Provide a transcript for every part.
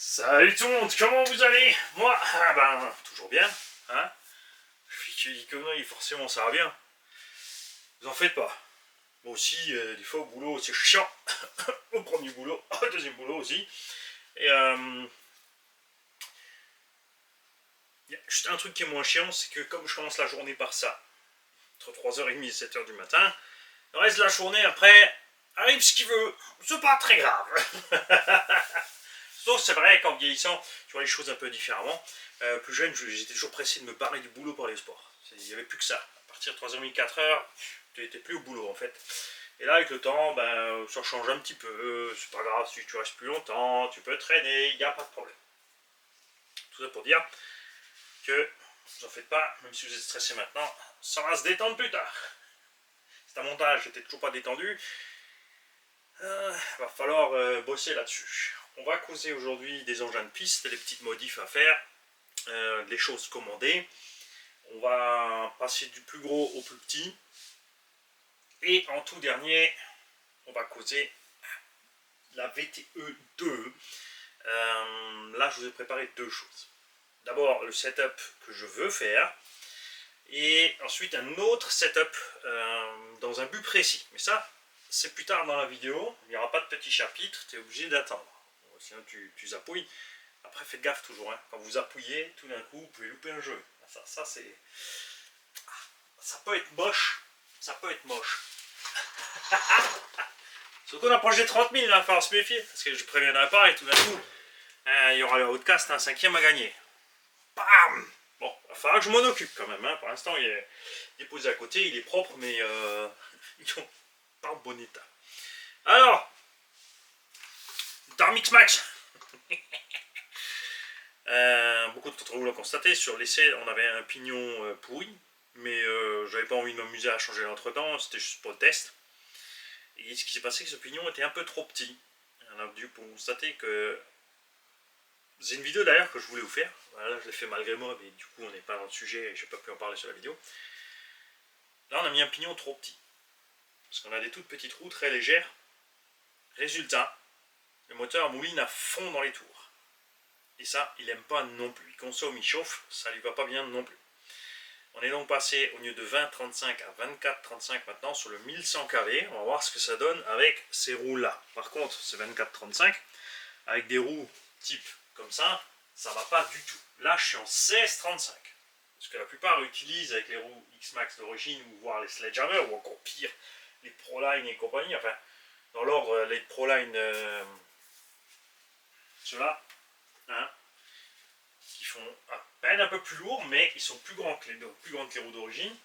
Salut tout le monde, comment vous allez? Moi, toujours bien, hein? Je suis dit conneries, forcément ça va bien. Vous en faites pas. Moi aussi, des fois au boulot c'est chiant. Au premier boulot, au deuxième boulot aussi. Et y a juste un truc qui est moins chiant, c'est que comme je commence la journée par ça, entre 3h30 et 7h du matin, le reste de la journée après, arrive ce qu'il veut, c'est pas très grave. Sauf c'est vrai qu'en vieillissant, tu vois les choses un peu différemment. Plus jeune, j'étais toujours pressé de me barrer du boulot pour aller au sport. Il n'y avait plus que ça. À partir de 3h30, 4h, tu n'étais plus au boulot en fait. Et là, avec le temps, ça change un petit peu. C'est pas grave si tu restes plus longtemps, tu peux traîner, il n'y a pas de problème. Tout ça pour dire que, vous en faites pas, même si vous êtes stressé maintenant, ça va se détendre plus tard. C'est un montage, j'étais toujours pas détendu. Va falloir bosser là-dessus. On va causer aujourd'hui des engins de piste, des petites modifs à faire, des choses commandées. On va passer du plus gros au plus petit. Et en tout dernier, on va causer la VTE 2. Là, je vous ai préparé deux choses. D'abord, le setup que je veux faire. Et ensuite, un autre setup dans un but précis. Mais ça, c'est plus tard dans la vidéo. Il n'y aura pas de petit chapitre. Tu es obligé d'attendre. Sinon, tu zapouilles. Après, faites gaffe toujours. Hein. Quand vous appuyez, tout d'un coup, vous pouvez louper un jeu. Ça c'est... Ça peut être moche. Ça peut être moche. Surtout on approche des 30 000, il va falloir se méfier. Parce que je préviendrai pas et tout d'un coup, il y aura le outcast, un 5e à gagner. Bam! Bon, il va falloir que je m'en occupe quand même. Hein. Pour l'instant, il est posé à côté, il est propre, mais ils sont pas en bon état. Alors, Darmix Max. Beaucoup d'entre vous l'ont constaté, sur l'essai on avait un pignon pourri, mais j'avais pas envie de m'amuser à changer l'entretemps, c'était juste pour le test. Et ce qui s'est passé, c'est que ce pignon était un peu trop petit. On a dû constater que... C'est une vidéo d'ailleurs que je voulais vous faire, voilà, je l'ai fait malgré moi, mais du coup on n'est pas dans le sujet et je n'ai pas pu en parler sur la vidéo. Là on a mis un pignon trop petit, parce qu'on a des toutes petites roues très légères. Résultat, le moteur mouline à fond dans les tours. Et ça, il n'aime pas non plus. Il consomme, il chauffe, ça lui va pas bien non plus. On est donc passé au lieu de 20-35 à 24-35 maintenant sur le 1100 kV. On va voir ce que ça donne avec ces roues-là. Par contre, c'est 24-35 avec des roues type comme ça va pas du tout. Là, je suis en 16-35. Parce que la plupart utilisent avec les roues X-Max d'origine ou voire les Sledgehammer ou encore pire, les Proline et compagnie. Enfin, dans l'ordre, les Proline, ceux-là. Hein, qui font à peine un peu plus lourd, mais ils sont plus grands que les roues d'origine.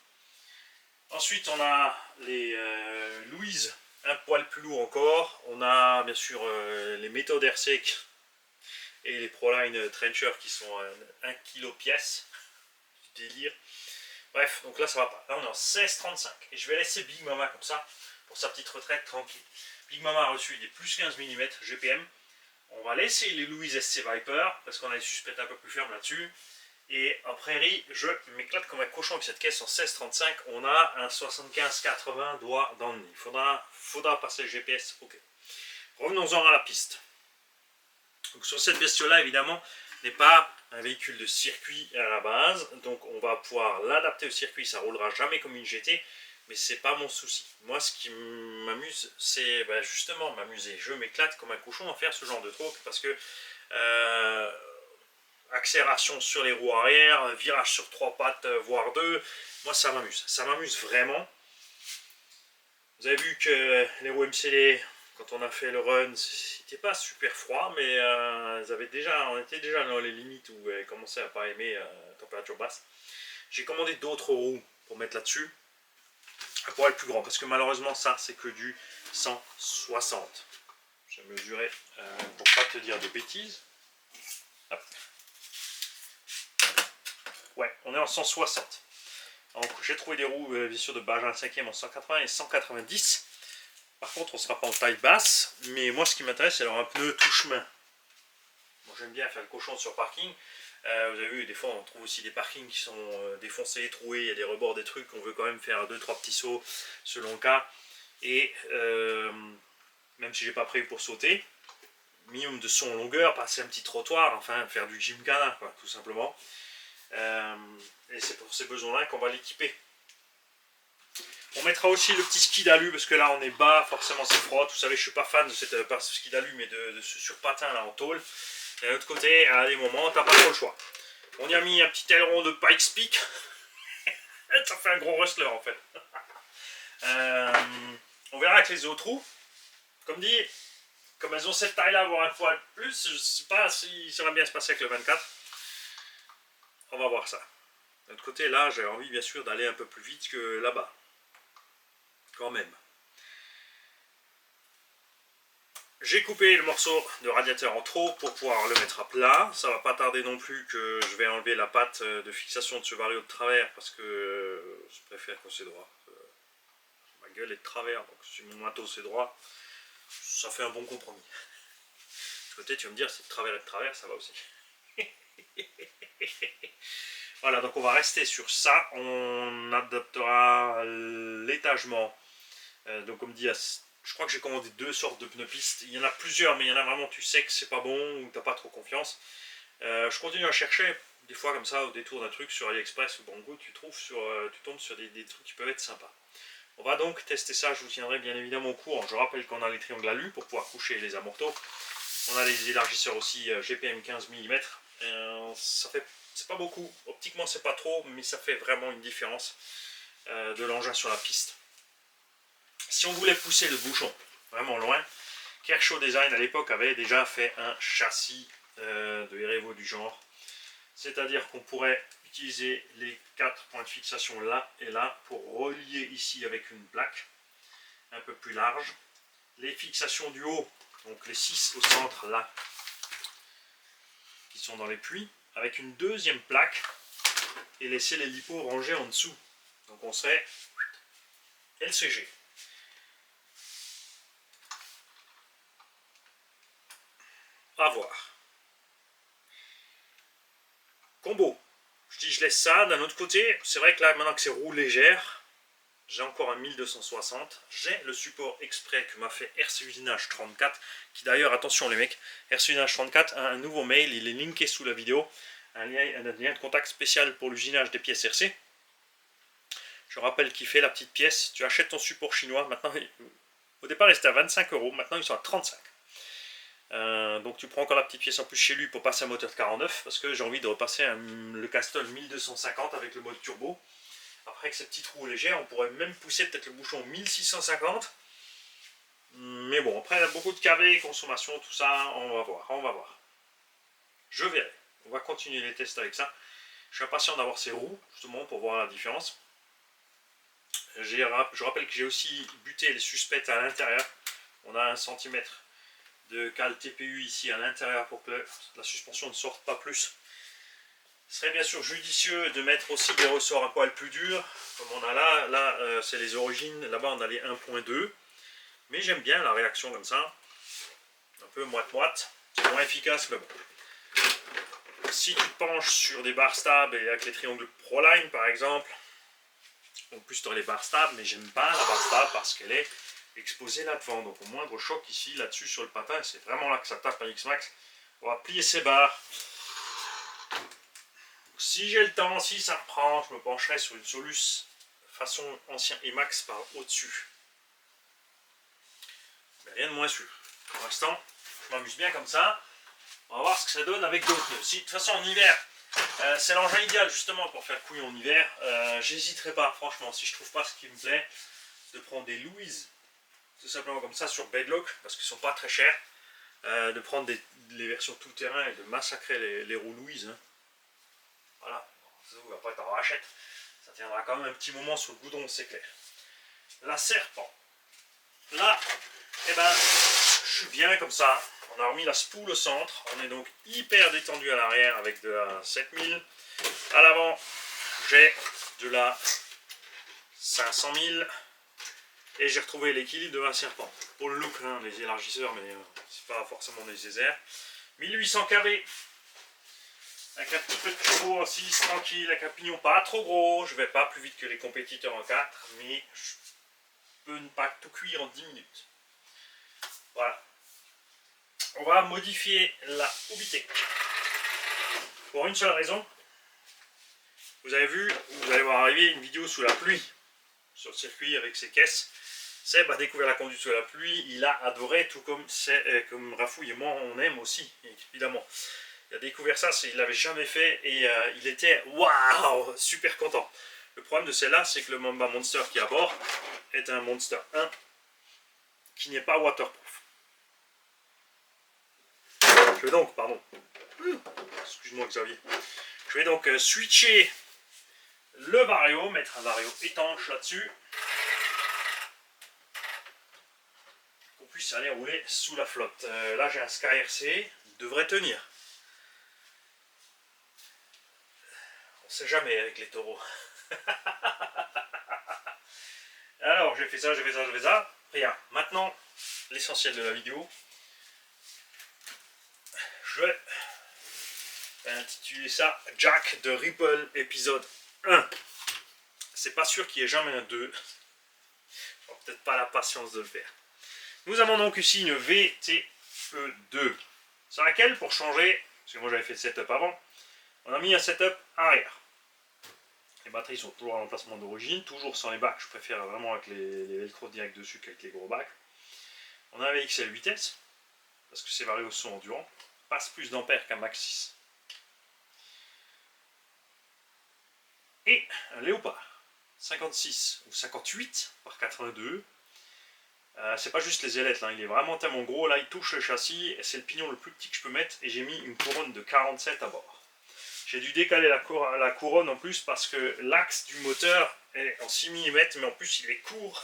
Ensuite, on a les Louise, un poil plus lourd encore. On a bien sûr les méthodes RC et les Proline Trencher qui sont 1 kg pièce. Du délire. Bref, donc là ça va pas. Là on est en 16,35 et je vais laisser Big Mama comme ça pour sa petite retraite tranquille. Big Mama a reçu des plus 15 mm GPM. On va laisser les Louise SC Viper parce qu'on a des suspects un peu plus fermes là-dessus. Et en prairie, je m'éclate comme un cochon avec cette caisse en 16,35. On a un 75-80 doigts dans le nez. Faudra passer le GPS. Ok. Revenons-en à la piste. Donc sur cette bestiole-là, évidemment, n'est pas un véhicule de circuit à la base. Donc on va pouvoir l'adapter au circuit. Ça roulera jamais comme une GT. Mais c'est pas mon souci. Moi, ce qui m'amuse, c'est justement m'amuser. Je m'éclate comme un cochon à faire ce genre de truc parce que accélération sur les roues arrière, virage sur 3 pattes, voire 2, moi ça m'amuse. Ça m'amuse vraiment. Vous avez vu que les roues MCD, quand on a fait le run, c'était pas super froid, mais on était déjà dans les limites où elles commençaient à pas aimer température basse. J'ai commandé d'autres roues pour mettre là-dessus. Pour être plus grand, parce que malheureusement ça c'est que du 160. Je vais mesurer pour pas te dire de bêtises. Hop. Ouais, on est en 160. Donc j'ai trouvé des roues bien sûr de Benjamin 5e en 180 et 190. Par contre on sera pas en taille basse, mais moi ce qui m'intéresse c'est alors un pneu tout chemin. Moi j'aime bien faire le cochon sur parking. Vous avez vu, des fois on trouve aussi des parkings qui sont défoncés, troués, il y a des rebords, des trucs, on veut quand même faire 2-3 petits sauts selon le cas. Et même si j'ai pas prévu pour sauter, minimum de son en longueur, passer un petit trottoir, enfin faire du gymkhana, quoi, tout simplement. Et c'est pour ces besoins-là qu'on va l'équiper. On mettra aussi le petit ski d'alu, parce que là on est bas, forcément c'est froid. Vous savez, je suis pas fan de cette ski d'alu, mais de ce surpatin là en tôle. Et d'un autre côté, à des moments, t'as pas trop le choix. On y a mis un petit aileron de Pikes Peak. Ça fait un gros rustler en fait. On verra avec les autres roues. Comme dit, comme elles ont cette taille-là, voire un poil plus, je sais pas si ça va bien se passer avec le 24. On va voir ça. De l'autre côté, là, j'ai envie bien sûr d'aller un peu plus vite que là-bas. Quand même. J'ai coupé le morceau de radiateur en trop pour pouvoir le mettre à plat. Ça va pas tarder non plus que je vais enlever la patte de fixation de ce vario de travers parce que je préfère quand c'est droit. Ma gueule est de travers, donc si mon matos est droit, ça fait un bon compromis. De ce côté, tu vas me dire si de travers, ça va aussi. Voilà, donc on va rester sur ça. On adaptera l'étagement. Donc comme dit, je crois que j'ai commandé 2 sortes de pneus pistes. Il y en a plusieurs, mais il y en a vraiment, tu sais que c'est pas bon ou t'as pas trop confiance. Je continue à chercher, des fois comme ça, au détour d'un truc sur AliExpress ou Banggood, tu tombes sur des trucs qui peuvent être sympas. On va donc tester ça, je vous tiendrai bien évidemment au courant. Je rappelle qu'on a les triangles alu pour pouvoir coucher les amortos. On a les élargisseurs aussi GPM 15 mm. Ça fait, c'est pas beaucoup, optiquement c'est pas trop, mais ça fait vraiment une différence de l'engin sur la piste. Si on voulait pousser le bouchon vraiment loin, Kershaw Design à l'époque avait déjà fait un châssis de Erevo du genre. C'est-à-dire qu'on pourrait utiliser les 4 points de fixation là et là pour relier ici avec une plaque un peu plus large. Les fixations du haut, donc les 6 au centre là, qui sont dans les puits, avec une deuxième plaque et laisser les lipos rangés en dessous. Donc on serait LCG. À voir. Combo. Je dis je laisse ça. D'un autre côté, c'est vrai que là maintenant que c'est roue légère, j'ai encore un 1260. J'ai le support exprès que m'a fait RC Usinage 34, qui d'ailleurs, attention les mecs, RC Usinage 34 a un nouveau mail, il est linké sous la vidéo, un lien de contact spécial pour l'usinage des pièces RC. Je rappelle qu'il fait la petite pièce, tu achètes ton support chinois, maintenant, au départ il était à 25 €, maintenant ils sont à 35. Donc tu prends encore la petite pièce en plus chez lui pour passer un moteur de 49, parce que j'ai envie de repasser le Castrol 1250 avec le mode turbo. Après, avec cette petite roue légère, on pourrait même pousser peut-être le bouchon 1650. Mais bon, après, il y a beaucoup de KV, consommation, tout ça, on va voir. Je verrai. On va continuer les tests avec ça. Je suis impatient d'avoir ces roues, justement, pour voir la différence. Je rappelle que j'ai aussi buté les suspects à l'intérieur. On a 1 cm de cale TPU ici à l'intérieur pour que la suspension ne sorte pas plus. Ce serait bien sûr judicieux de mettre aussi des ressorts un poil plus durs, comme on a là. Là, c'est les origines. Là-bas, on a les 1.2. Mais j'aime bien la réaction comme ça. Un peu moite-moite. C'est moins efficace, mais bon. Si tu te penches sur des barres stables et avec les triangles Proline, par exemple, en plus tu aurais les barres stables, mais j'aime pas la barre stable parce qu'elle est exposée là devant. Donc au moindre choc ici, là-dessus, sur le patin, c'est vraiment là que ça tape un X-Max. On va plier ces barres. Si j'ai le temps, si ça me prend, je me pencherai sur une Solus façon ancien Emax par au-dessus. Mais rien de moins sûr. Pour l'instant, je m'amuse bien comme ça. On va voir ce que ça donne avec d'autres nœuds. Si, de toute façon, en hiver, c'est l'engin idéal justement pour faire couille en hiver. J'hésiterai pas, franchement, si je trouve pas ce qui me plaît, de prendre des Louise, tout simplement comme ça sur Bedlock, parce qu'ils sont pas très chers. De prendre les versions tout terrain et de massacrer les roues Louise. Hein. Voilà, après t'en rachètes. Ça tiendra quand même un petit moment sur le goudron, c'est clair. La serpent. Là, eh ben, je suis bien comme ça. On a remis la spool au centre. On est donc hyper détendu à l'arrière avec de la 7000. À l'avant, j'ai de la 500 000. Et j'ai retrouvé l'équilibre de la serpent. Pour le look, hein, les élargisseurs, mais c'est pas forcément nécessaire. 1800 kV. Avec un petit peu de turbo en 6, tranquille, avec un pignon pas trop gros. Je vais pas plus vite que les compétiteurs en 4, mais je peux ne pas tout cuire en 10 minutes. Voilà. on va modifier la OBT. Pour une seule raison. Vous avez vu, vous allez voir arriver une vidéo sous la pluie sur le circuit avec ses caisses. Seb a découvert la conduite sous la pluie, il a adoré, tout comme, comme Rafouille et moi on aime aussi, évidemment. Il a découvert ça, il ne l'avait jamais fait et il était waouh, super content. Le problème de celle-là, c'est que le Mamba Monster qui est à bord est un Monster 1 qui n'est pas waterproof. Je vais donc, pardon, excuse-moi Xavier, je vais donc switcher le Vario, mettre un Vario étanche là-dessus, qu'on puisse aller rouler sous la flotte. Là j'ai un Sky RC, il devrait tenir. On sait jamais avec les taureaux. Alors j'ai fait ça, j'ai fait ça, j'ai fait ça. Rien. Maintenant, l'essentiel de la vidéo. Je vais intituler ça Jack de Ripple épisode 1. C'est pas sûr qu'il y ait jamais un 2. J'aurai peut-être pas la patience de le faire. Nous avons donc ici une VTE2. Sur laquelle, pour changer, parce que moi j'avais fait le setup avant, on a mis un setup arrière. Les batteries sont toujours à l'emplacement d'origine, toujours sans les bacs. Je préfère vraiment avec les velcro direct dessus qu'avec les gros bacs. On a un VXL vitesse, parce que ces Varios sont endurants, passe plus d'ampères qu'un Max 6. Et un Léopard 56 ou 58 par 82. C'est pas juste les ailettes, là, il est vraiment tellement gros, là il touche le châssis, et c'est le pignon le plus petit que je peux mettre, et j'ai mis une couronne de 47 à bord. J'ai dû décaler la couronne en plus parce que l'axe du moteur est en 6 mm, mais en plus il est court.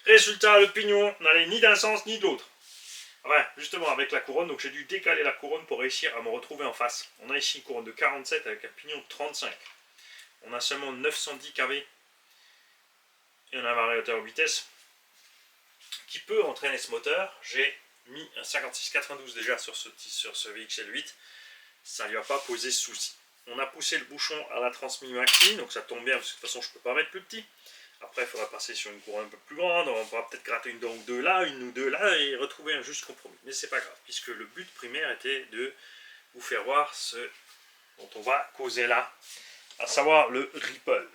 Résultat, le pignon n'allait ni d'un sens ni de l'autre. Ouais, justement avec la couronne, donc j'ai dû décaler la couronne pour réussir à me retrouver en face. On a ici une couronne de 47 avec un pignon de 35. On a seulement 910 kV et on a un variateur vitesse qui peut entraîner ce moteur. J'ai mis un 56-92 déjà sur ce VXL8. Ça ne lui a pas posé souci. On a poussé le bouchon à la transmis maxi, donc ça tombe bien parce que de toute façon je ne peux pas mettre plus petit. Après il faudra passer sur une couronne un peu plus grande, on pourra peut-être gratter une dent ou deux là, une ou deux là et retrouver un juste compromis. Mais c'est pas grave, puisque le but primaire était de vous faire voir ce dont on va causer là, à savoir le Ripple.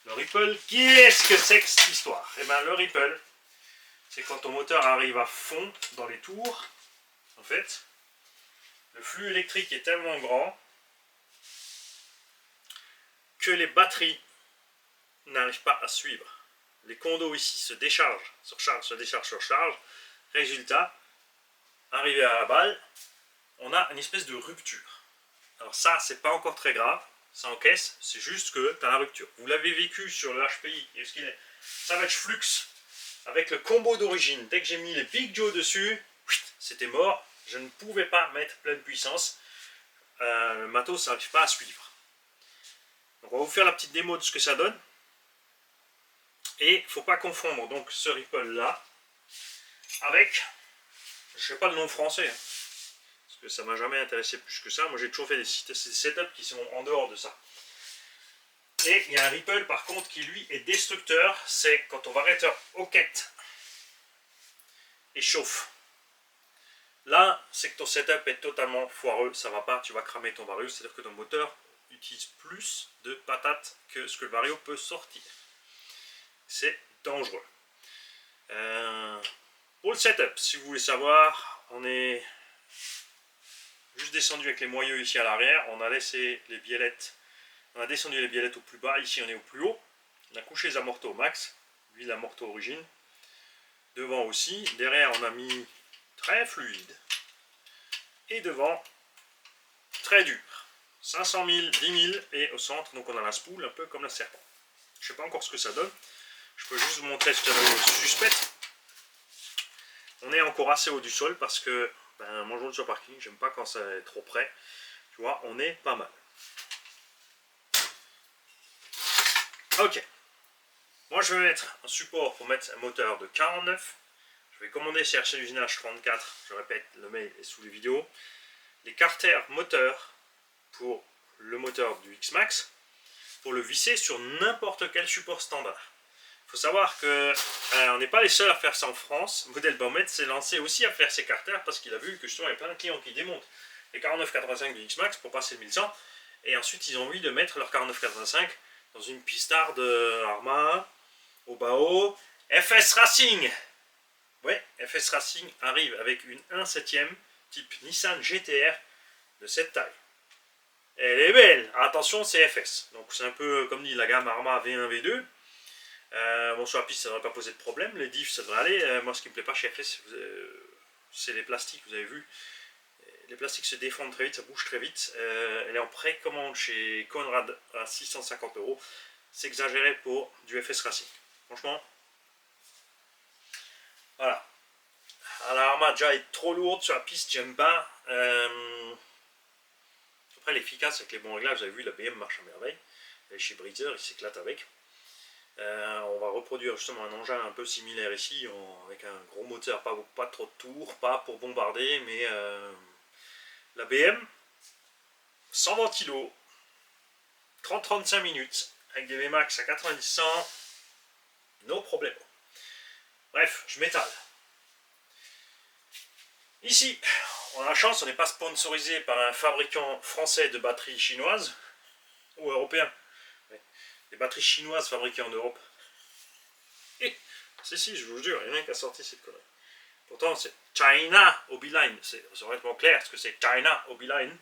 Le Ripple, qu'est-ce que c'est que cette histoire? Eh bien le Ripple, c'est quand ton moteur arrive à fond dans les tours, en fait, le flux électrique est tellement grand que les batteries n'arrivent pas à suivre. Les condos ici se déchargent, se déchargent, surchargent. Résultat, arrivé à la balle, on a une espèce de rupture. Alors ça, c'est pas encore très grave, ça encaisse, c'est juste que tu as la rupture. Vous l'avez vécu sur le HPI, et ce qu'il est Savage Flux, avec le combo d'origine. Dès que j'ai mis les Big Joe dessus, c'était mort. Je ne pouvais pas mettre pleine puissance. Le matos n'arrive pas à suivre. Donc on va vous faire la petite démo de ce que ça donne. Et il ne faut pas confondre donc ce Ripple là avec, je ne sais pas le nom français, hein, parce que ça ne m'a jamais intéressé plus que ça. Moi j'ai toujours fait des setups qui sont en dehors de ça. Et il y a un Ripple par contre qui lui est destructeur, c'est quand ton variateur hoquette et chauffe. Là, c'est que ton setup est totalement foireux, ça va pas, tu vas cramer ton Vario, c'est-à-dire que ton moteur utilise plus de patates que ce que le Vario peut sortir. C'est dangereux. Pour le setup, si vous voulez savoir, on est juste descendu avec les moyeux ici à l'arrière, on a laissé les biellettes, on a descendu les biellettes au plus bas, ici on est au plus haut, on a couché les amortos au max, lui l'amorto origine, devant aussi, derrière on a mis très fluide, et devant très dur, 500 000, 10 000, et au centre, donc on a la spool, un peu comme la serpent. Je ne sais pas encore ce que ça donne, je peux juste vous montrer ce que ça donne suspect. On est encore assez haut du sol parce que, moi je roule sur parking, j'aime pas quand ça est trop près, tu vois, on est pas mal. Ok, moi je vais mettre un support pour mettre un moteur de 49. Je vais commander CRC d'usinage 34, je répète, le mail est sous les vidéos. Les carters moteurs pour le moteur du X-Max, pour le visser sur n'importe quel support standard. Il faut savoir que on n'est pas les seuls à faire ça en France. Modèle Baumette s'est lancé aussi à faire ses carters parce qu'il a vu que justement il y a plein de clients qui démontent les 4985 du X-Max pour passer le 1100 et ensuite ils ont envie de mettre leur 4985 dans une pistard de Arma, Obao, FS Racing. Ouais, FS Racing arrive avec une 1/7 type Nissan GTR de cette taille. Elle est belle, attention c'est FS, donc c'est un peu comme dit la gamme Arma V1, V2. Bon, sur la piste ça ne devrait pas poser de problème, les diffs ça devrait aller. Moi ce qui me plaît pas chez FS c'est les plastiques, vous avez vu. Les plastiques se défendent très vite, ça bouge très vite. Elle est en précommande chez Conrad à 650 €. C'est exagéré pour du FS Racing. Franchement, voilà. L'Arma déjà est trop lourde sur la piste, j'aime pas. Après, elle est efficace avec les bons réglages. Vous avez vu, la BM marche à merveille. Elle est chez Breezer, il s'éclate avec. On va reproduire justement un engin un peu similaire ici, avec un gros moteur, pas trop de tours, pas pour bombarder, mais la BM, 120 kg, 30-35 minutes, avec des Vmax à 90-100, no problème. Bref, je m'étale. Ici, on a la chance, on n'est pas sponsorisé par un fabricant français de batteries chinoises, ou européen. Des batteries chinoises fabriquées en Europe. Si, je vous jure, il y en a un qui a sorti cette connerie. Pourtant, c'est China Obiline. C'est relativement clair ce que c'est China Obiline.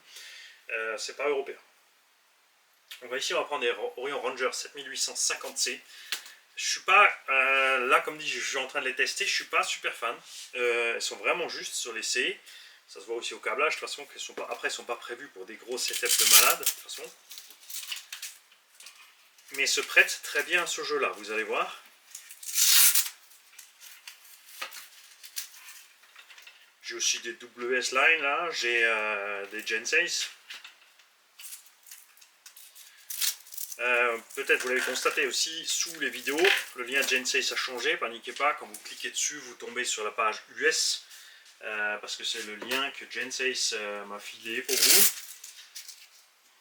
C'est pas européen. Donc ici, on va prendre des Orion Ranger 7850C. Je suis pas, là comme dit, je suis en train de les tester, je suis pas super fan. Elles sont vraiment justes sur les C. Ça se voit aussi au câblage, de toute façon, après elles sont pas prévues pour des gros setups de malade, de toute façon. Mais se prêtent très bien à ce jeu-là, vous allez voir. J'ai aussi des WS Line là, j'ai des Gen 6. Peut-être vous l'avez constaté aussi sous les vidéos, le lien Gen 6 a changé, paniquez pas, quand vous cliquez dessus vous tombez sur la page US, parce que c'est le lien que Gen 6 m'a filé pour vous.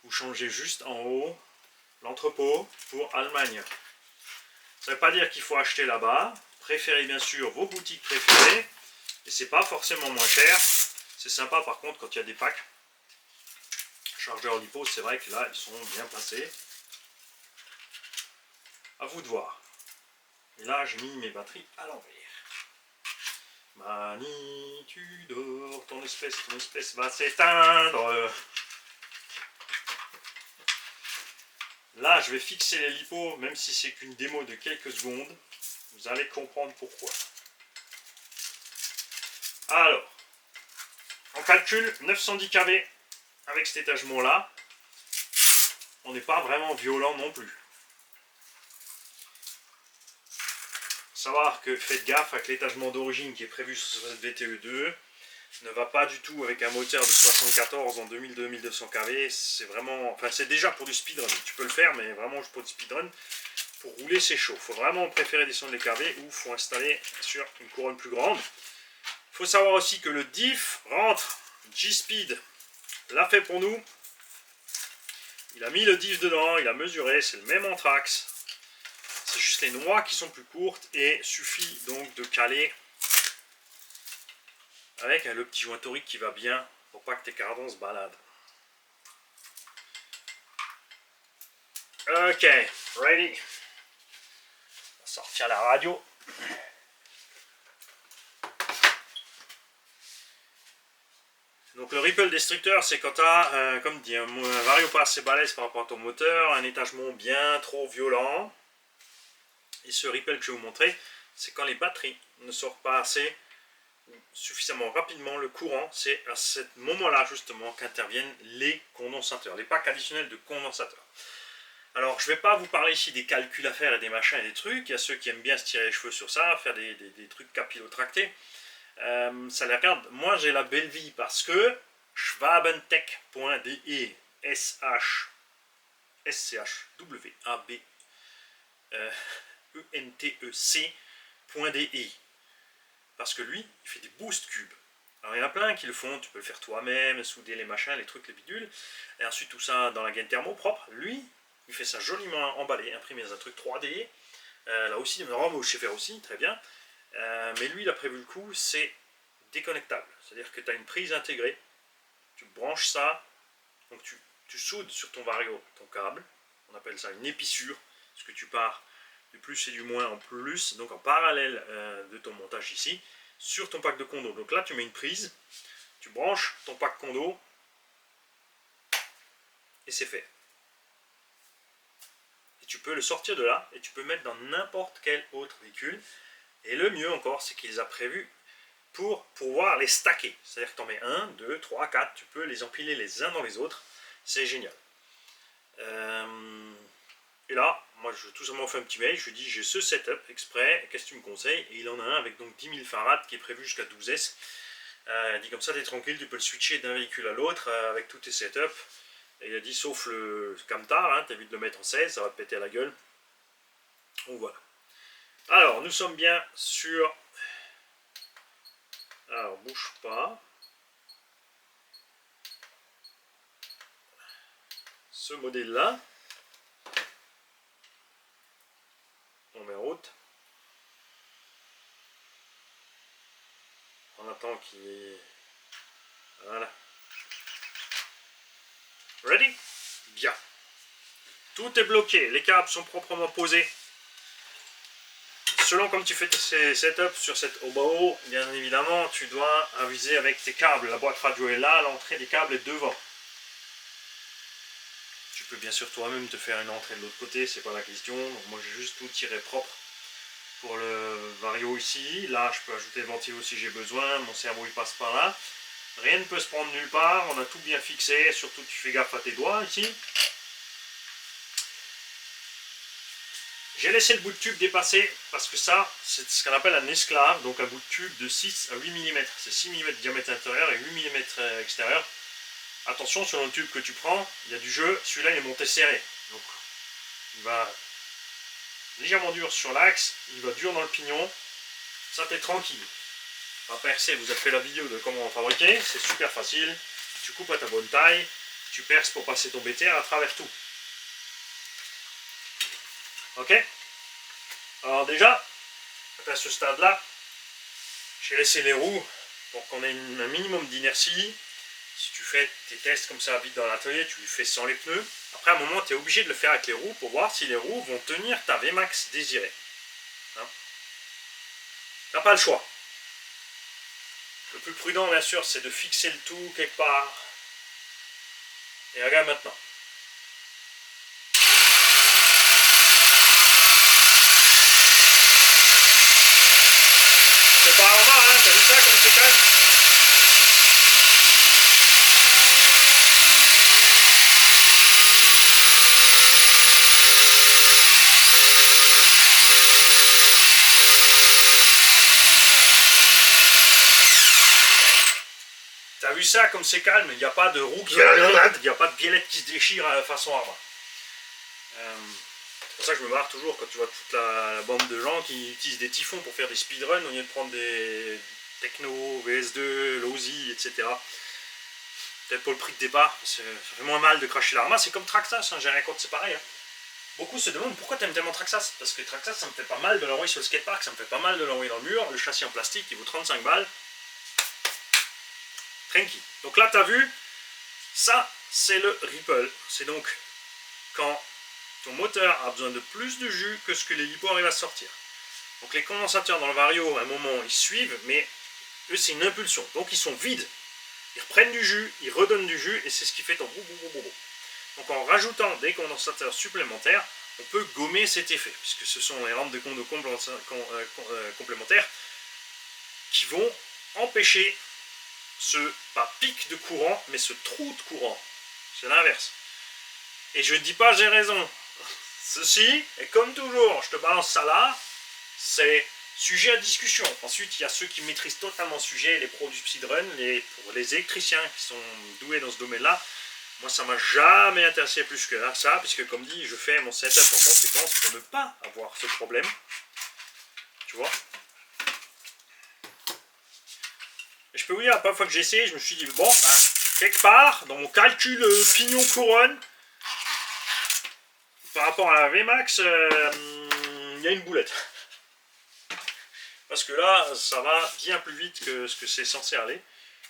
Vous changez juste en haut l'entrepôt pour Allemagne. Ça ne veut pas dire qu'il faut acheter là-bas, préférez bien sûr vos boutiques préférées, et c'est pas forcément moins cher, c'est sympa par contre quand il y a des packs. Chargeurs LiPo, c'est vrai que là ils sont bien placés. À vous de voir. Et là, j'ai mis mes batteries à l'envers. Mani, tu dors, ton espèce va s'éteindre. Là, je vais fixer les lipos, même si c'est qu'une démo de quelques secondes. Vous allez comprendre pourquoi. Alors, on calcule 910 kV avec cet étagement-là. On n'est pas vraiment violent non plus. Savoir que faites gaffe avec l'étagement d'origine qui est prévu sur cette VTE2 ne va pas du tout avec un moteur de 74 en 2000-2200 kV. C'est vraiment, enfin c'est déjà pour du speedrun, tu peux le faire mais vraiment pour du speedrun, pour rouler c'est chaud. Il faut vraiment préférer descendre les kV ou il faut installer sur une couronne plus grande. Il faut savoir aussi que le diff rentre, G-Speed l'a fait pour nous. Il a mis le diff dedans, il a mesuré, c'est le même anthrax. C'est juste les noix qui sont plus courtes et suffit donc de caler avec le petit joint torique qui va bien pour pas que tes cardons se baladent. Ok, ready. On va sortir la radio. Donc le ripple destructeur, c'est quand tu as, comme dit, un vario pas assez balèze par rapport à ton moteur, un étagement bien trop violent. Et ce ripple que je vais vous montrer, c'est quand les batteries ne sortent pas assez suffisamment rapidement le courant. C'est à ce moment-là justement qu'interviennent les condensateurs, les packs additionnels de condensateurs. Alors je ne vais pas vous parler ici des calculs à faire et des machins et des trucs. Il y a ceux qui aiment bien se tirer les cheveux sur ça, faire des trucs capillotractés. Ça les regarde. Moi j'ai la belle vie parce que schwabentech.de SHWABENTEC.de, parce que lui il fait des boost cubes. Alors il y en a plein qui le font, tu peux le faire toi-même, souder les machins, les trucs, les bidules, et ensuite tout ça dans la gaine thermo propre. Lui il fait ça joliment emballé, imprimé dans un truc 3D, Là aussi, normalement, je sais faire aussi, très bien. Mais lui, il a prévu le coup, c'est déconnectable. C'est-à-dire que tu as une prise intégrée, tu branches ça, donc tu soudes sur ton vario ton câble, on appelle ça une épissure, parce que tu pars du plus et du moins en plus, donc en parallèle de ton montage ici, sur ton pack de condo. Donc là, tu mets une prise, tu branches ton pack condo, et c'est fait. Et tu peux le sortir de là, et tu peux le mettre dans n'importe quel autre véhicule. Et le mieux encore, c'est qu'il les a prévus pour pouvoir les stacker. C'est-à-dire que tu en mets 1, 2, 3, 4, tu peux les empiler les uns dans les autres. C'est génial. Et là, moi je tout simplement fait un petit mail, je lui dis j'ai ce setup exprès, qu'est-ce que tu me conseilles? Et il en a un avec donc 10 000 farads qui est prévu jusqu'à 12S. Il dit comme ça, t'es tranquille, tu peux le switcher d'un véhicule à l'autre avec tous tes setups. Et il a dit sauf le camtar, hein, t'évites de le mettre en 16, ça va te péter à la gueule. Donc voilà. Alors, nous sommes bien sur... Alors, bouge pas. Ce modèle-là. On met en route. On attend qu'il est... Voilà. Ready? Bien. Tout est bloqué. Les câbles sont proprement posés. Selon comme tu fais tes setups sur cette Obao, bien évidemment, tu dois aviser avec tes câbles. La boîte radio est là, l'entrée des câbles est devant. Tu peux bien sûr toi-même te faire une entrée de l'autre côté, c'est pas la question. Donc moi j'ai juste tout tiré propre pour le vario ici. Là je peux ajouter le ventilo si j'ai besoin, mon cerveau il passe par là. Rien ne peut se prendre nulle part, on a tout bien fixé, surtout tu fais gaffe à tes doigts ici. J'ai laissé le bout de tube dépasser parce que ça, c'est ce qu'on appelle un esclave, donc un bout de tube de 6 à 8 mm. C'est 6 mm de diamètre intérieur et 8 mm extérieur. Attention, selon le tube que tu prends, il y a du jeu, celui-là il est monté serré. Donc il va légèrement dur sur l'axe, il va dur dans le pignon. Ça t'es tranquille. Pas percer, vous avez fait la vidéo de comment fabriquer, c'est super facile. Tu coupes à ta bonne taille, tu perces pour passer ton BTR à travers tout. Ok? Alors déjà, à ce stade-là, j'ai laissé les roues pour qu'on ait un minimum d'inertie. Si tu fais tes tests comme ça vite dans l'atelier, tu les fais sans les pneus. Après, à un moment, tu es obligé de le faire avec les roues pour voir si les roues vont tenir ta VMAX désirée. Hein? Tu n'as pas le choix. Le plus prudent, bien sûr, c'est de fixer le tout quelque part. Et regarde maintenant. C'est pas normal, hein, t'as vu ça comme c'est calme? T'as vu ça comme c'est calme? Il n'y a pas de roue qui... Il n'y a pas de biellette qui se déchire façon arbre. C'est pour ça que je me marre toujours quand tu vois toute la bande de gens qui utilisent des typhons pour faire des speedruns au lieu de prendre des Techno, VS2, Lozi, etc. Peut-être pour le prix de départ, ça fait moins mal de cracher l'Arma. C'est comme Traxxas, hein, j'ai rien contre, c'est pareil. Hein. Beaucoup se demandent pourquoi tu aimes tellement Traxxas. Parce que Traxxas, ça me fait pas mal de l'envoyer sur le skatepark, ça me fait pas mal de l'envoyer dans le mur. Le châssis en plastique, il vaut 35 balles. Tranquille. Donc là, tu as vu, ça, c'est le Ripple. C'est donc quand ton moteur a besoin de plus de jus que ce que l'hélipo arrive à sortir. Donc les condensateurs dans le vario, à un moment, ils suivent, mais eux, c'est une impulsion. Donc ils sont vides. Ils reprennent du jus, ils redonnent du jus, et c'est ce qui fait ton boum. Donc en rajoutant des condensateurs supplémentaires, on peut gommer cet effet, puisque ce sont les rampes de condo complémentaires qui vont empêcher ce, pas pic de courant, mais ce trou de courant. C'est l'inverse. Et je ne dis pas j'ai raison. Ceci, et comme toujours, je te balance ça là, c'est sujet à discussion. Ensuite, il y a ceux qui maîtrisent totalement le sujet, les pros du speedrun, pour les électriciens qui sont doués dans ce domaine-là. Moi, ça m'a jamais intéressé plus que ça, puisque comme dit, je fais mon setup en conséquence pour ne pas avoir ce problème. Tu vois? Et je peux vous dire, la première fois que j'ai essayé, je me suis dit, bon, ben, quelque part, dans mon calcul pignon-couronne, par rapport à la VMAX, y a une boulette. Parce que là, ça va bien plus vite que ce que c'est censé aller.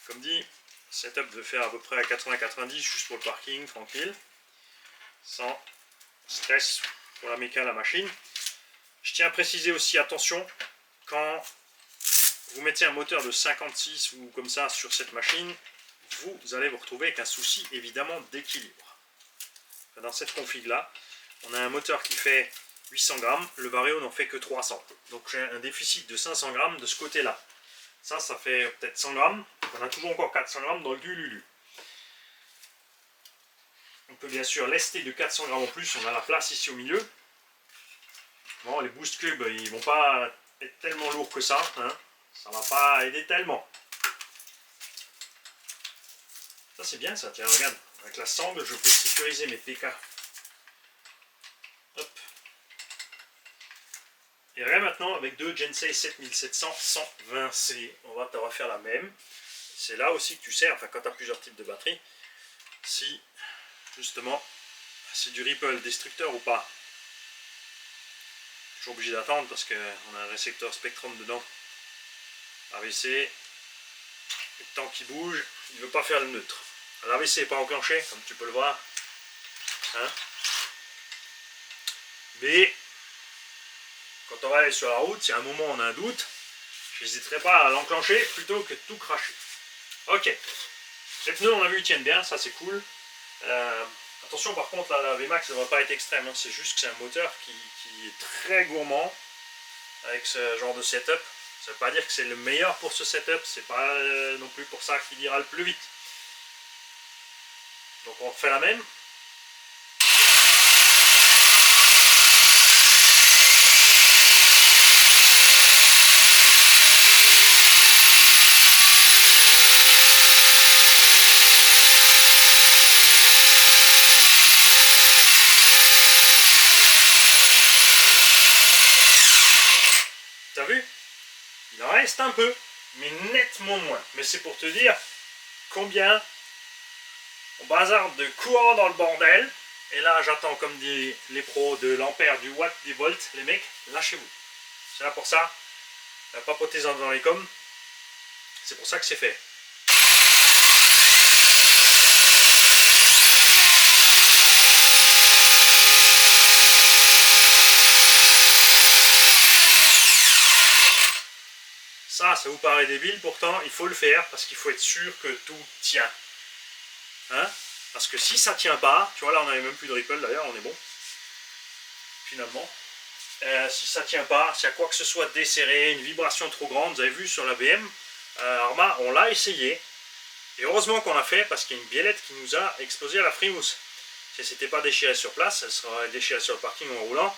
Comme dit, setup de faire à peu près à 80-90 juste pour le parking, tranquille. Sans stress pour la méca, la machine. Je tiens à préciser aussi, attention, quand vous mettez un moteur de 56 ou comme ça sur cette machine, vous allez vous retrouver avec un souci évidemment d'équilibre. Dans cette config là, on a un moteur qui fait 800 grammes, le Vario n'en fait que 300. Donc j'ai un déficit de 500 grammes de ce côté-là. Ça fait peut-être 100 grammes. On a toujours encore 400 grammes dans le Gululu. On peut bien sûr lester de 400 grammes en plus, on a la place ici au milieu. Bon, les boost cubes, ils vont pas être tellement lourds que ça. Hein. Ça va pas aider tellement. Ça c'est bien ça, tiens, regarde. Avec la sangle, je peux sécuriser mes PK. Hop. Et regarde maintenant, avec deux Gensei 7700 120C, on va te refaire la même. C'est là aussi que tu sais, enfin quand tu as plusieurs types de batteries, si justement c'est du Ripple destructeur ou pas. Toujours obligé d'attendre parce qu'on a un récepteur Spectrum dedans. AVC, le temps qui bouge, il ne veut pas faire le neutre. L'AVC n'est pas enclenché, comme tu peux le voir. Hein, mais quand on va aller sur la route, si à un moment on a un doute, je n'hésiterai pas à l'enclencher plutôt que de tout cracher. Ok. Les pneus, on a vu, ils tiennent bien, ça c'est cool. Attention par contre, la VMAX ne va pas être extrême, hein. C'est juste que c'est un moteur qui est très gourmand avec ce genre de setup. Ça ne veut pas dire que c'est le meilleur pour ce setup, c'est pas non plus pour ça qu'il ira le plus vite. Donc on fait la même. T'as vu? Il en reste un peu, mais nettement moins. Mais c'est pour te dire combien on bazarde de courant dans le bordel. Et là, j'attends, comme dit les pros, de l'ampère, du watt, des volts. Les mecs, lâchez-vous. C'est là pour ça. Papotez-en dans les coms. C'est pour ça que c'est fait. Ça vous paraît débile, pourtant il faut le faire parce qu'il faut être sûr que tout tient. Hein? Parce que si ça tient pas, tu vois là on n'avait même plus de ripple d'ailleurs, on est bon. Finalement. Si ça tient pas, s'il y a quoi que ce soit desserré, une vibration trop grande, vous avez vu sur la BM, Arma, on l'a essayé. Et heureusement qu'on l'a fait parce qu'il y a une biellette qui nous a explosé à la frimousse. Si c'était pas déchiré sur place, elle serait déchirée sur le parking en roulant.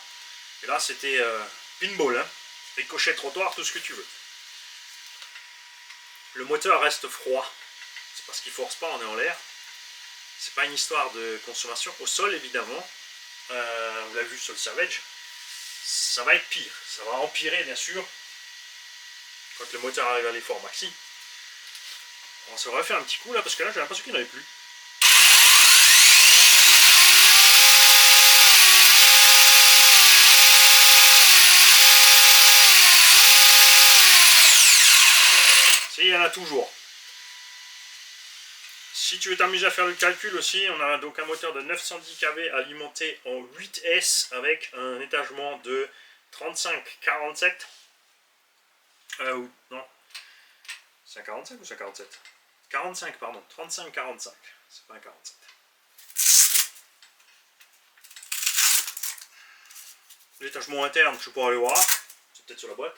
Et là c'était pinball, hein? Ricochet, trottoir, tout ce que tu veux. Le moteur reste froid, c'est parce qu'il ne force pas, on est en l'air. C'est pas une histoire de consommation. Au sol, évidemment, vous l'avez vu sur le Savage, ça va être pire. Ça va empirer, bien sûr, quand le moteur arrive à l'effort maxi. On se refait un petit coup là, parce que là, j'ai l'impression qu'il n'y en avait plus. Il y en a toujours. Si tu veux t'amuser à faire le calcul aussi, on a donc un moteur de 910 kV alimenté en 8S avec un étagement de 35-47. Non. C'est un 45 ou c'est un 47? 45, pardon. 35-45. C'est pas un 47. L'étagement interne, je pourrais aller voir. C'est peut-être sur la boîte.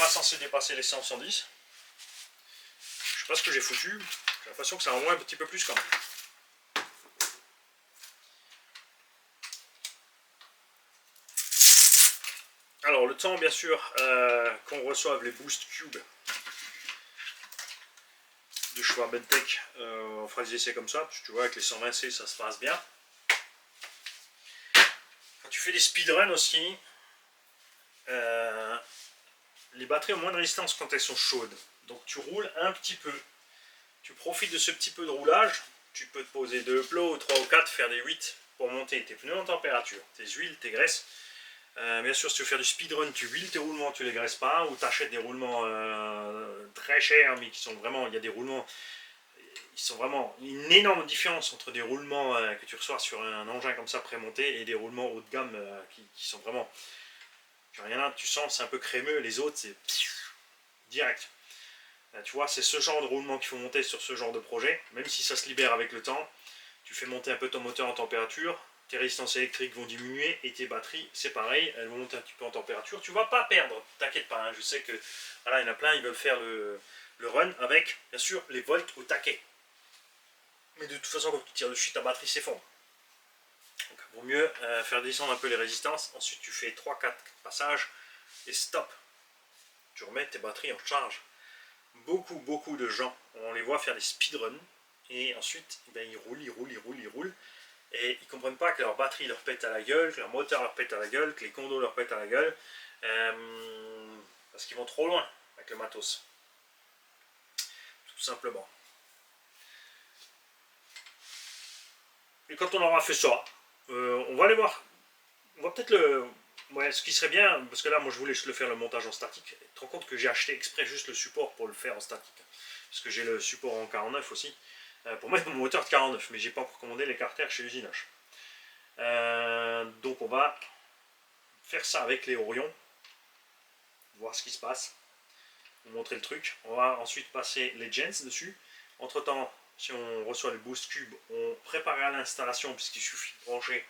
Censé dépasser les 100-110. Je sais pas ce que j'ai foutu. J'ai l'impression que ça en moins un petit peu plus quand même. Alors le temps bien sûr qu'on reçoive les boost cubes de Schwabentech, on fera des essais comme ça, parce que tu vois avec les 120C ça se passe bien. Quand tu fais des speedruns aussi, les batteries ont moins de résistance quand elles sont chaudes. Donc tu roules un petit peu. Tu profites de ce petit peu de roulage. Tu peux te poser 2 plots, 3 ou 4, faire des 8 pour monter tes pneus en température, tes huiles, tes graisses. Bien sûr, si tu veux faire du speedrun, tu huiles tes roulements, tu les graisses pas, ou tu achètes des roulements très chers, mais qui sont vraiment, il y a des roulements, ils sont vraiment une énorme différence entre des roulements que tu reçois sur un engin comme ça prémonté et des roulements haut de gamme qui sont vraiment, rien là, tu sens, c'est un peu crémeux, les autres c'est direct. Tu vois, c'est ce genre de roulement qu'il faut monter sur ce genre de projet, même si ça se libère avec le temps. Tu fais monter un peu ton moteur en température, tes résistances électriques vont diminuer et tes batteries, c'est pareil, elles vont monter un petit peu en température. Tu ne vas pas perdre, t'inquiète pas, hein, je sais que voilà, il y en a plein, ils veulent faire le run avec, bien sûr, les volts au taquet. Mais de toute façon, quand tu tires dessus, ta batterie s'effondre. Donc, il vaut mieux faire descendre un peu les résistances. Ensuite, tu fais 3-4 passages et stop. Tu remets tes batteries en charge. Beaucoup de gens, on les voit faire des speedruns et ensuite ben, ils roulent et ils comprennent pas que leur batterie leur pète à la gueule, que leur moteur leur pète à la gueule, que les condos leur pètent à la gueule parce qu'ils vont trop loin avec le matos, tout simplement. Et quand on aura fait ça, on va aller voir, on va peut-être le... Ouais, ce qui serait bien, parce que là moi je voulais juste le faire le montage en statique, tu te rends compte que j'ai acheté exprès juste le support pour le faire en statique, parce que j'ai le support en 49 aussi, pour mettre mon moteur de 49, mais j'ai pas encore commandé les carters chez Usinage. Donc on va faire ça avec les Orions, voir ce qui se passe, vous montrer le truc. On va ensuite passer les gens dessus. Entre temps, si on reçoit le boost cube, on préparera l'installation puisqu'il suffit de brancher.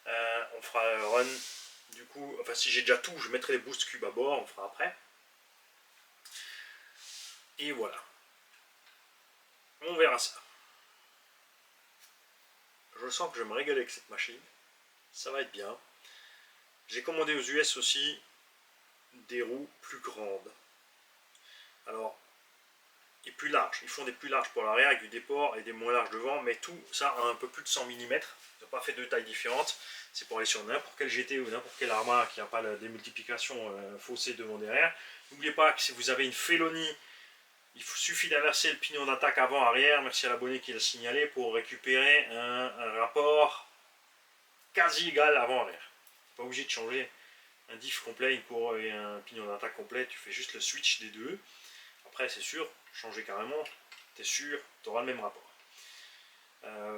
On fera un run. Du coup, enfin si j'ai déjà tout, je mettrai les boost cubes à bord, on fera après. Et voilà. On verra ça. Je sens que je vais me régaler avec cette machine. Ça va être bien. J'ai commandé aux US aussi des roues plus grandes. Alors, et plus larges. Ils font des plus larges pour l'arrière avec du déport et des moins larges devant, mais tout ça a un peu plus de 100 mm. Ils n'ont pas fait deux tailles différentes. C'est pour aller sur n'importe quel GT ou n'importe quelle armoire qui n'a pas la démultiplication faussée devant derrière. N'oubliez pas que si vous avez une félonie, il suffit d'inverser le pignon d'attaque avant-arrière. Merci à l'abonné qui l'a signalé pour récupérer un rapport quasi égal avant-arrière. Pas obligé de changer un diff complet et un pignon d'attaque complet. Tu fais juste le switch des deux. Après, c'est sûr, changer carrément, tu es sûr, tu auras le même rapport.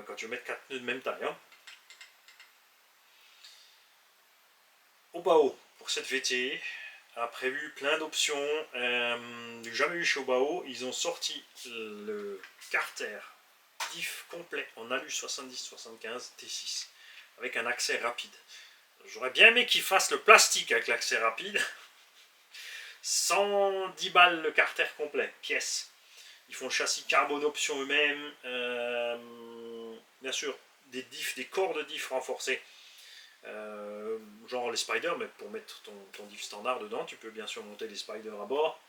Quand tu veux mettre 4 pneus de même taille. Hein. Obao, pour cette VT, a prévu plein d'options. Jamais eu chez Obao, ils ont sorti le carter diff complet en alu 70-75 T6 avec un accès rapide. J'aurais bien aimé qu'ils fassent le plastique avec l'accès rapide. 110 balles le carter complet, pièce. Ils font le châssis carbone option eux-mêmes. Bien sûr, des diffs, des corps de diff renforcés. Genre les spiders, mais pour mettre ton diff standard dedans, tu peux bien sûr monter les spiders à bord.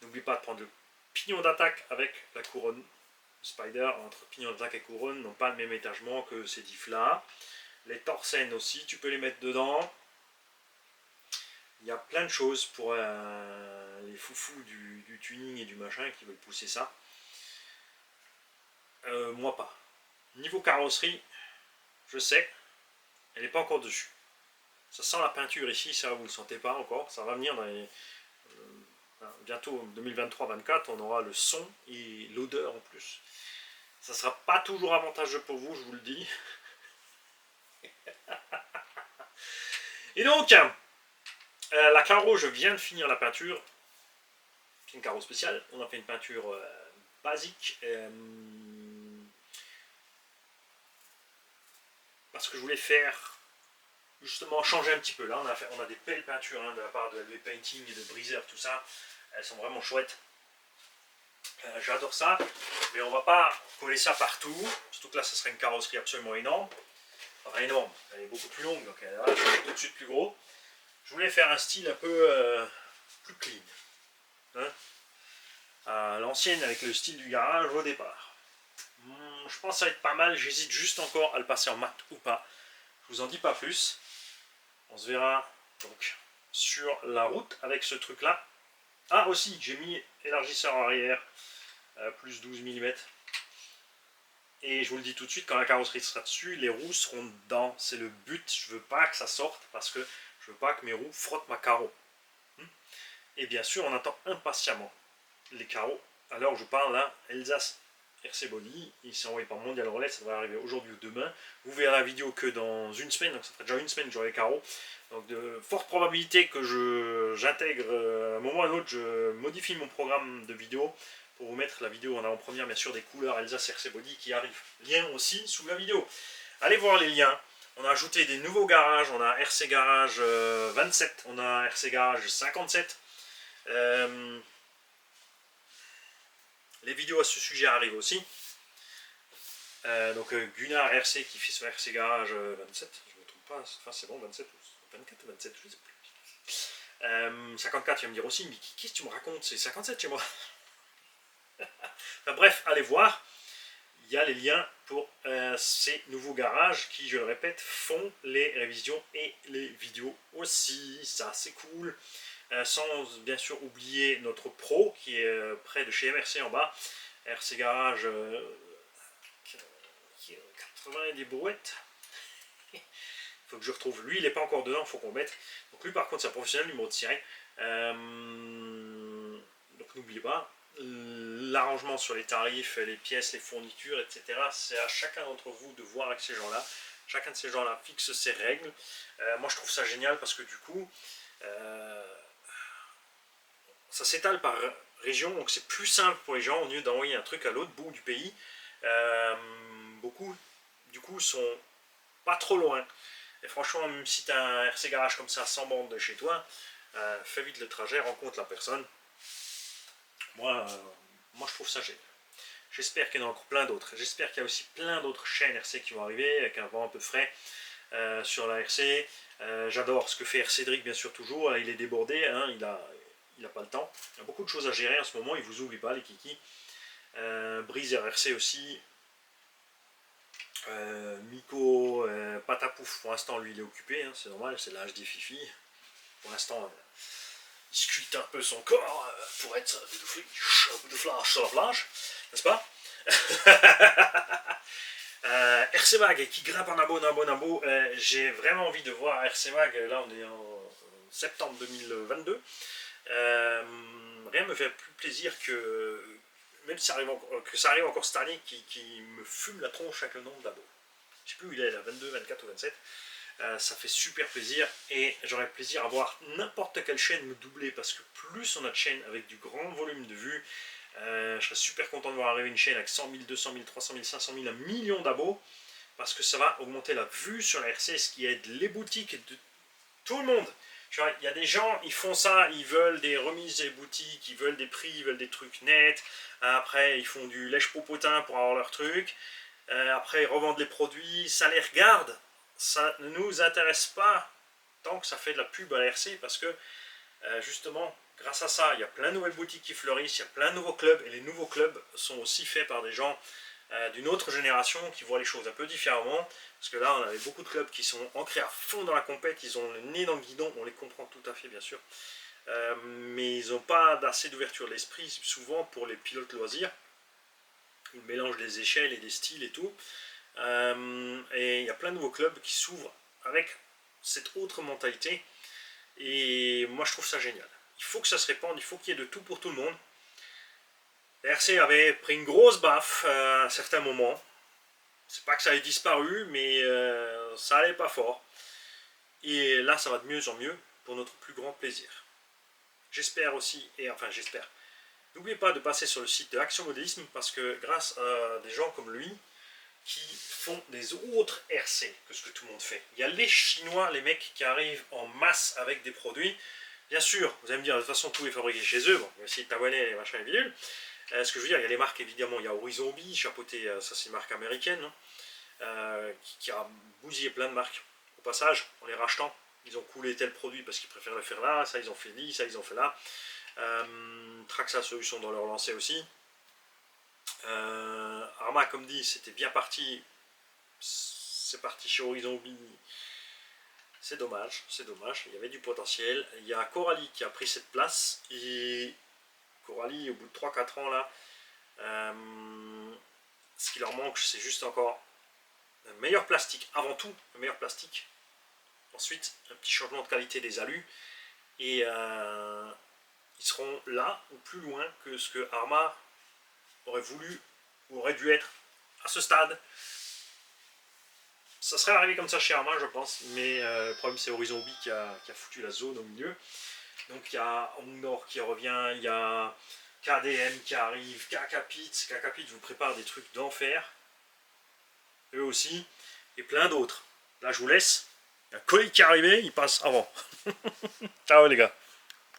N'oublie pas de prendre le pignon d'attaque avec la couronne. Spider, entre pignon d'attaque et couronne, n'ont pas le même étagement que ces diffs là. Les torsènes aussi, tu peux les mettre dedans. Il y a plein de choses pour les foufous du tuning et du machin qui veulent pousser ça. Moi pas. Niveau carrosserie, je sais, elle n'est pas encore dessus. Ça sent la peinture ici, ça vous ne le sentez pas encore. Ça va venir dans les... bientôt 2023-24, on aura le son et l'odeur en plus. Ça ne sera pas toujours avantageux pour vous, je vous le dis. Et donc, la carreau, je viens de finir la peinture. C'est une carreau spéciale. On a fait une peinture basique. Parce que je voulais faire justement changer un petit peu. Là, on a des belles peintures de la part de LV Painting et de Breezer, tout ça. Elles sont vraiment chouettes. J'adore ça. Mais on va pas coller ça partout. Surtout que là, ça serait une carrosserie absolument énorme. Enfin, énorme. Elle est beaucoup plus longue. Donc, elle est tout de suite plus gros. Je voulais faire un style un peu plus clean. Hein, à l'ancienne avec le style du garage au départ. Je pense que ça va être pas mal. J'hésite juste encore à le passer en mat ou pas. Je vous en dis pas plus. On se verra donc sur la route avec ce truc là. Ah aussi, j'ai mis élargisseur arrière, plus 12 mm. Et je vous le dis tout de suite, quand la carrosserie sera dessus, les roues seront dedans. C'est le but, je veux pas que ça sorte parce que je veux pas que mes roues frottent ma carreau. Et bien sûr, on attend impatiemment les carreaux. À l'heure où je parle là, Elsace RC Body, il s'est envoyé par Mondial Relais, ça devrait arriver aujourd'hui ou demain. Vous verrez la vidéo que dans une semaine, donc ça fera déjà une semaine que j'aurai les carreaux. Donc de fortes probabilités que j'intègre à un moment ou à un autre, je modifie mon programme de vidéo pour vous mettre la vidéo en avant-première, bien sûr, des couleurs Elsace RC Body qui arrivent. Lien aussi sous la vidéo. Allez voir les liens. On a ajouté des nouveaux garages, on a RC Garage 27, on a RC Garage 57. Les vidéos à ce sujet arrivent aussi. Donc Gunnar RC qui fait son RC Garage 27, je ne me trompe pas, enfin c'est bon, 27 ou 24 ou 27, je ne sais plus. 54, tu vas me dire aussi, mais qu'est-ce que tu me racontes, c'est 57 chez moi. Enfin, bref, allez voir, il y a les liens pour ces nouveaux garages qui, je le répète, font les révisions et les vidéos aussi, ça c'est cool. Sans bien sûr oublier notre pro qui est près de chez MRC en bas, RC Garage 80 et des brouettes. Il faut que je retrouve. Lui, il n'est pas encore dedans, il faut qu'on mette. Donc lui, par contre, c'est un professionnel numéro de série. Donc n'oubliez pas, l'arrangement sur les tarifs, les pièces, les fournitures, etc. C'est à chacun d'entre vous de voir avec ces gens-là. Chacun de ces gens-là fixe ses règles. Moi, je trouve ça génial parce que du coup, ça s'étale par région, donc c'est plus simple pour les gens au lieu d'envoyer un truc à l'autre bout du pays. Beaucoup, du coup, sont pas trop loin. Et franchement, même si tu as un RC Garage comme ça, 100 bornes de chez toi, fais vite le trajet, rencontre la personne. Moi, je trouve ça génial. J'espère qu'il y en a encore plein d'autres. J'espère qu'il y a aussi plein d'autres chaînes RC qui vont arriver avec un vent un peu frais sur la RC. J'adore ce que fait RC-Dric, bien sûr, toujours. Il est débordé, hein, il n'a pas le temps. Il y a beaucoup de choses à gérer en ce moment, il ne vous oublie pas, les kikis. Brise RRC aussi. Miko, Patapouf, pour l'instant, lui, il est occupé. Hein, c'est normal, c'est l'âge des fifis. Pour l'instant, il sculpte un peu son corps pour être un coup de flash sur la plage, n'est-ce pas? RC Mag qui grimpe en abo. J'ai vraiment envie de voir RC Mag. Là, on est en septembre 2022. Rien ne me fait plus plaisir que, même si ça arrive encore cette année, qui me fume la tronche avec le nombre d'abos. Je ne sais plus où il est, là, 22, 24 ou 27. Ça fait super plaisir et j'aurais plaisir à voir n'importe quelle chaîne me doubler parce que plus on a de chaînes avec du grand volume de vues, je serais super content de voir arriver une chaîne avec 100 000, 200 000, 300 000, 500 000, 1 million d'abos parce que ça va augmenter la vue sur la RC, ce qui aide les boutiques de tout le monde. Il y a des gens, ils font ça, ils veulent des remises des boutiques, ils veulent des prix, ils veulent des trucs nets. Après, ils font du lèche-popotin pour avoir leurs trucs. Après, ils revendent les produits, ça les regarde. Ça ne nous intéresse pas tant que ça fait de la pub à la RC parce que justement, grâce à ça, il y a plein de nouvelles boutiques qui fleurissent, il y a plein de nouveaux clubs et les nouveaux clubs sont aussi faits par des gens d'une autre génération qui voient les choses un peu différemment. Parce que là, on avait beaucoup de clubs qui sont ancrés à fond dans la compète, ils ont le nez dans le guidon, on les comprend tout à fait bien sûr. Mais ils n'ont pas assez d'ouverture d'esprit souvent pour les pilotes loisirs. Ils mélangent des échelles et des styles et tout. Et il y a plein de nouveaux clubs qui s'ouvrent avec cette autre mentalité. Et moi, je trouve ça génial. Il faut que ça se répande, il faut qu'il y ait de tout pour tout le monde. La RC avait pris une grosse baffe à un certain moment. C'est pas que ça ait disparu, mais ça allait pas fort. Et là, ça va de mieux en mieux pour notre plus grand plaisir. J'espère aussi, et enfin j'espère, n'oubliez pas de passer sur le site de Action Modélisme parce que grâce à des gens comme lui, qui font des autres RC que ce que tout le monde fait. Il y a les Chinois, les mecs qui arrivent en masse avec des produits. Bien sûr, vous allez me dire, de toute façon, tout est fabriqué chez eux. Bon, même si taïwanais, les machins et bidules. Ce que je veux dire, il y a les marques, évidemment. Il y a Horizon Bee, chapeauté, ça c'est une marque américaine, qui a bousillé plein de marques. Au passage, en les rachetant, ils ont coulé tel produit parce qu'ils préfèrent le faire là. Ça, ils ont fait dit, ça, ils ont fait là. Traxa Solutions dans leur lancée aussi. Arma, comme dit, c'était bien parti. C'est parti chez Horizon Bee. C'est dommage, il y avait du potentiel. Il y a Coralie qui a pris cette place. Et Coralie, au bout de 3-4 ans, là, ce qui leur manque, c'est juste encore un meilleur plastique. Avant tout, un meilleur plastique. Ensuite, un petit changement de qualité des alus. Et ils seront là, ou plus loin que ce que Arma aurait voulu, ou aurait dû être à ce stade. Ça serait arrivé comme ça chez Arma, je pense, mais le problème c'est Horizon B qui a foutu la zone au milieu. Donc il y a Hongnor qui revient, il y a KDM qui arrive, Kakapit vous prépare des trucs d'enfer, eux aussi, et plein d'autres. Là je vous laisse, il y a Koei qui est arrivé, il passe avant. Ciao les gars.